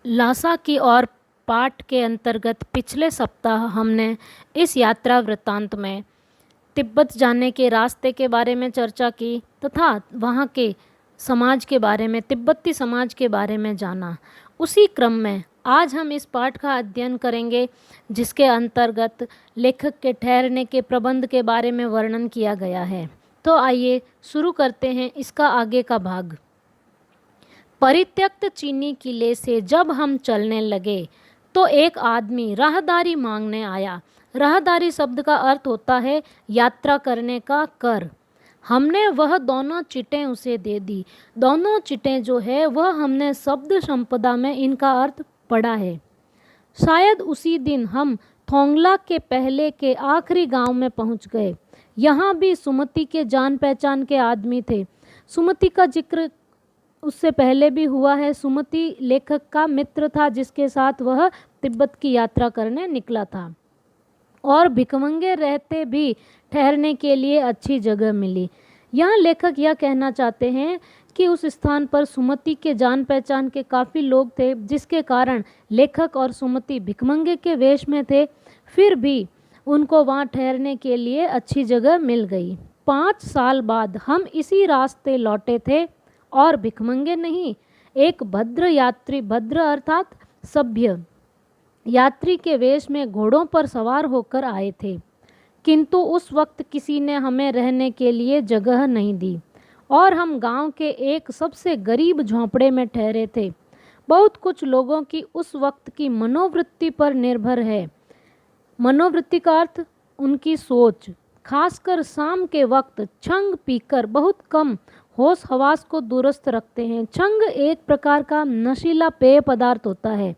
लासा की और पाठ के अंतर्गत पिछले सप्ताह हमने इस यात्रा वृत्तांत में तिब्बत जाने के रास्ते के बारे में चर्चा की तथा वहाँ के समाज के बारे में, तिब्बती समाज के बारे में जाना। उसी क्रम में आज हम इस पाठ का अध्ययन करेंगे जिसके अंतर्गत लेखक के ठहरने के प्रबंध के बारे में वर्णन किया गया है। तो आइए शुरू करते हैं इसका आगे का भाग। परित्यक्त चीनी किले से जब हम चलने लगे तो एक आदमी राहदारी मांगने आया। राहदारी शब्द का अर्थ होता है यात्रा करने का कर। हमने वह दोनों चिटें उसे दे दी। दोनों चिटें जो है वह हमने शब्द संपदा में इनका अर्थ पढ़ा है। शायद उसी दिन हम थोंगला के पहले के आखिरी गांव में पहुंच गए। यहाँ भी सुमति के जान पहचान के आदमी थे। सुमति का जिक्र उससे पहले भी हुआ है। सुमति लेखक का मित्र था जिसके साथ वह तिब्बत की यात्रा करने निकला था और भिखमंगे रहते भी ठहरने के लिए अच्छी जगह मिली। यहाँ लेखक यह कहना चाहते हैं कि उस स्थान पर सुमति के जान पहचान के काफ़ी लोग थे जिसके कारण लेखक और सुमति भिखमंगे के वेश में थे, फिर भी उनको वहाँ ठहरने के लिए अच्छी जगह मिल गई। 5 साल बाद हम इसी रास्ते लौटे थे और भिखमंगे नहीं, एक भद्र यात्री, भद्र अर्थात सभ्य यात्री के वेश में घोड़ों पर सवार होकर आए थे। किंतु उस वक्त किसी ने हमें रहने के लिए जगह नहीं दी और हम गांव के एक सबसे गरीब झोंपड़े में ठहरे थे। बहुत कुछ लोगों की उस वक्त की मनोवृत्ति पर निर्भर है। मनोवृत्ति का अर्थ उनकी सोच। खासकर शाम के वक्त छंग पीकर बहुत कम होश हवास को दुरुस्त रखते हैं। छंग एक प्रकार का नशीला पेय पदार्थ होता है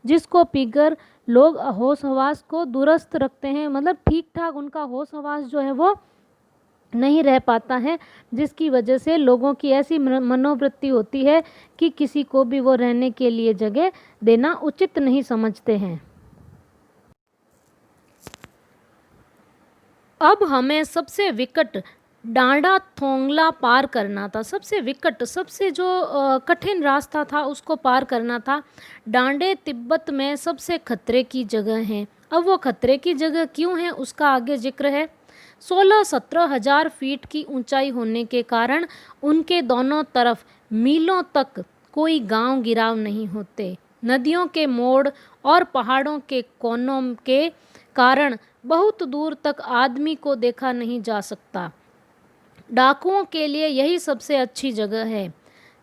जिसको पीकर लोग होश हवास को दुरुस्त रखते हैं, मतलब ठीक ठाक उनका होश हवास जो है वो नहीं रह पाता है, जिसकी वजह से लोगों की ऐसी मनोवृत्ति होती है कि किसी को भी वो रहने के लिए जगह देना उचित नहीं समझते हैं। अब हमें सबसे विकट डांडा थोंगला पार करना था। सबसे विकट, सबसे जो कठिन रास्ता था उसको पार करना था। डांडे तिब्बत में सबसे खतरे की जगह हैं। अब वो खतरे की जगह क्यों है उसका आगे जिक्र है। 16-17 हजार फीट की ऊंचाई होने के कारण उनके दोनों तरफ मीलों तक कोई गांव गिराव नहीं होते। नदियों के मोड़ और पहाड़ों के कोनों के कारण बहुत दूर तक आदमी को देखा नहीं जा सकता। डाकुओं के लिए यही सबसे अच्छी जगह है।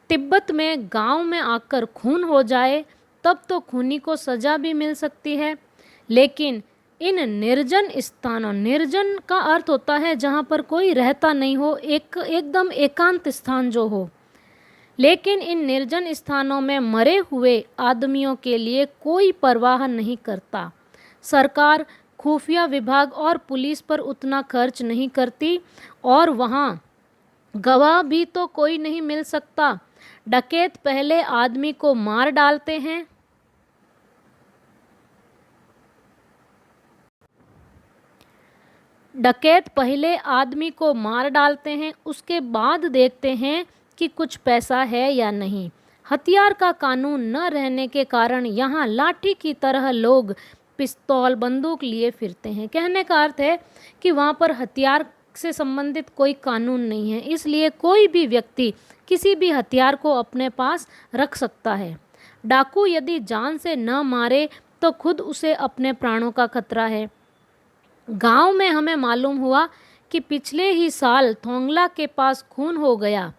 तिब्बत में गांव में आकर खून हो जाए तब तो खूनी को सजा भी मिल सकती है, लेकिन इन निर्जन स्थानों, निर्जन का अर्थ होता है जहाँ पर कोई रहता नहीं हो, एकदम एकांत स्थान जो हो, लेकिन इन निर्जन स्थानों में मरे हुए आदमियों के लिए कोई परवाह नहीं करता। सरकार, खुफिया विभाग और पुलिस पर उतना खर्च नहीं करती और वहाँ गवाह भी तो कोई नहीं मिल सकता। डकैत पहले आदमी को मार डालते हैं उसके बाद देखते हैं कि कुछ पैसा है या नहीं। हथियार का कानून न रहने के कारण यहाँ लाठी की तरह लोग पिस्तौल, बंदूक लिए फिरते हैं। कहने का अर्थ है कि वहाँ पर हथियार से संबंधित कोई कानून नहीं है, इसलिए कोई भी व्यक्ति किसी भी हथियार को अपने पास रख सकता है। डाकू यदि जान से न मारे तो खुद उसे अपने प्राणों का खतरा है। गांव में हमें मालूम हुआ कि पिछले ही साल थोंगला के पास खून हो गया।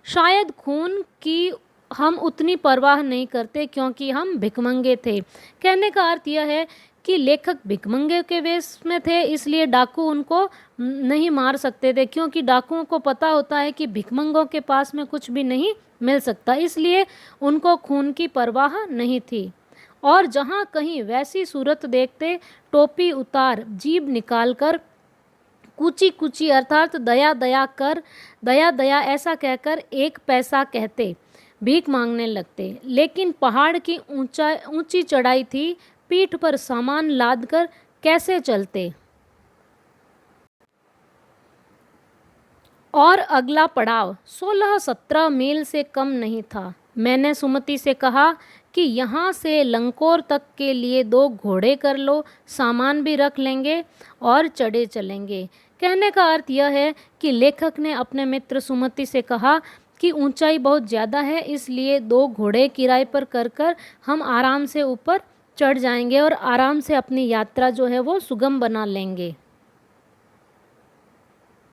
शायद खून की हम उतनी परवाह नहीं करते क्योंकि हम भिखमंगे थे। कहने का अर्थ यह है कि लेखक भिखमंगे के वेश में थे, इसलिए डाकू उनको नहीं मार सकते थे, क्योंकि डाकुओं को पता होता है कि भिखमंगों के पास में कुछ भी नहीं मिल सकता, इसलिए उनको खून की परवाह नहीं थी। और जहाँ कहीं वैसी सूरत देखते, टोपी उतार, जीभ निकालकर कूची कूची अर्थात दया दया कर, दया दया ऐसा कहकर 1 पैसा कहते, भीख मांगने लगते। लेकिन पहाड़ की ऊंची चढ़ाई थी, पीठ पर सामान लादकर कैसे चलते। और अगला पड़ाव 16-17 मील से कम नहीं था। मैंने सुमति से कहा कि यहाँ से लंकोर तक के लिए 2 घोड़े कर लो, सामान भी रख लेंगे और चढ़े चलेंगे। कहने का अर्थ यह है कि लेखक ने अपने मित्र सुमति से कहा कि ऊंचाई बहुत ज़्यादा है, इसलिए 2 घोड़े किराए पर कर हम आराम से ऊपर चढ़ जाएंगे और आराम से अपनी यात्रा जो है वो सुगम बना लेंगे।